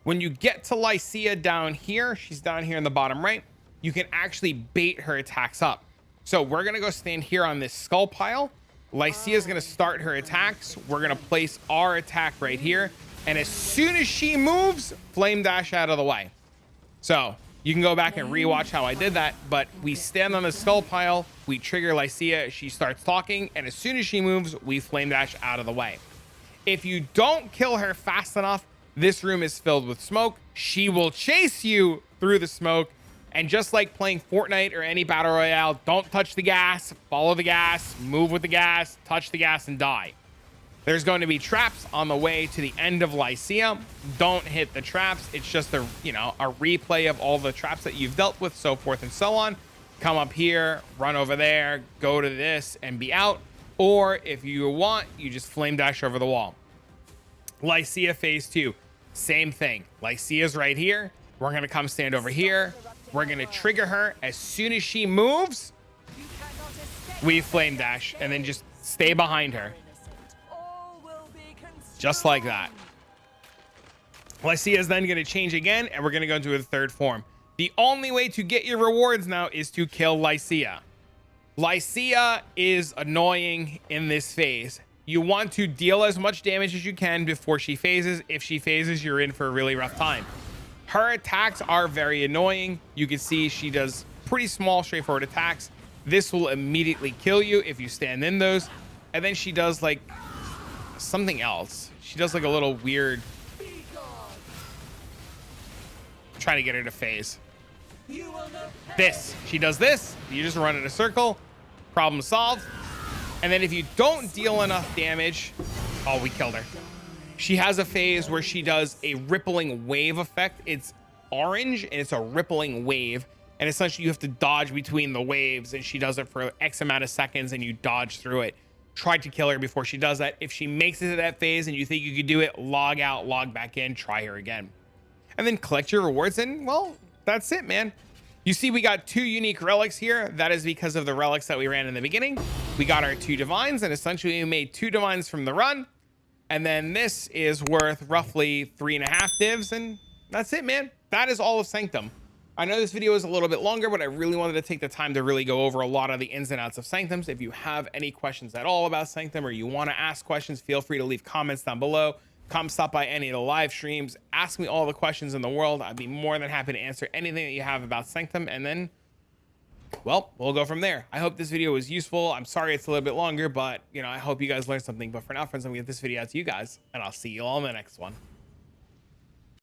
When you get to Lycia down here, she's down here in the bottom right, you can actually bait her attacks up. So we're going to go stand here on this skull pile. Lycia is going to start her attacks. We're going to place our attack right here. And as soon as she moves, flame dash out of the way. So you can go back and rewatch how I did that. But we stand on the skull pile. We trigger Lycia. She starts talking. And as soon as she moves, we flame dash out of the way. If you don't kill her fast enough, this room is filled with smoke. She will chase you through the smoke. And just like playing Fortnite or any battle royale, don't touch the gas, follow the gas, move with the gas, touch the gas, and die. There's going to be traps on the way to the end of Lycia. Don't hit the traps. It's just a replay of all the traps that you've dealt with, so forth and so on. Come up here, run over there, go to this, and be out. Or if you want, you just flame dash over the wall. Lycia phase 2, same thing. Lycia's right here. We're going to come stand over here. We're going to trigger her. As soon as she moves, we flame dash and then just stay behind her. Just like that. Lycia is then going to change again, and we're going to go into a third form. The only way to get your rewards now is to kill Lycia. Lycia is annoying in this phase. You want to deal as much damage as you can before she phases. If she phases, you're in for a really rough time. Her attacks are very annoying. You can see she does pretty small, straightforward attacks. This will immediately kill you if you stand in those. And then she does like something else. She does like a little weird... Trying to get her to phase. This. She does this. You just run in a circle. Problem solved. And then if you don't deal enough damage... Oh, we killed her. She has a phase where she does a rippling wave effect. It's orange and it's a rippling wave. And essentially you have to dodge between the waves, and she does it for X amount of seconds and you dodge through it. Try to kill her before she does that. If she makes it to that phase and you think you could do it, log out, log back in, try her again. And then collect your rewards, and well, that's it, man. You see we got 2 unique relics here. That is because of the relics that we ran in the beginning. We got our 2 divines, and essentially we made 2 divines from the run. And then this is worth roughly 3.5 divs, and that's it, man. That is all of Sanctum. I know this video is a little bit longer, but I really wanted to take the time to really go over a lot of the ins and outs of Sanctums. If you have any questions at all about Sanctum, or you want to ask questions, feel free to leave comments down below. Come stop by any of the live streams. Ask me all the questions in the world. I'd be more than happy to answer anything that you have about Sanctum, and then, well, we'll go from there. I hope this video was useful. I'm sorry it's a little bit longer, but, I hope you guys learned something. But for now, friends, I'm going to get this video out to you guys, and I'll see you all in the next one.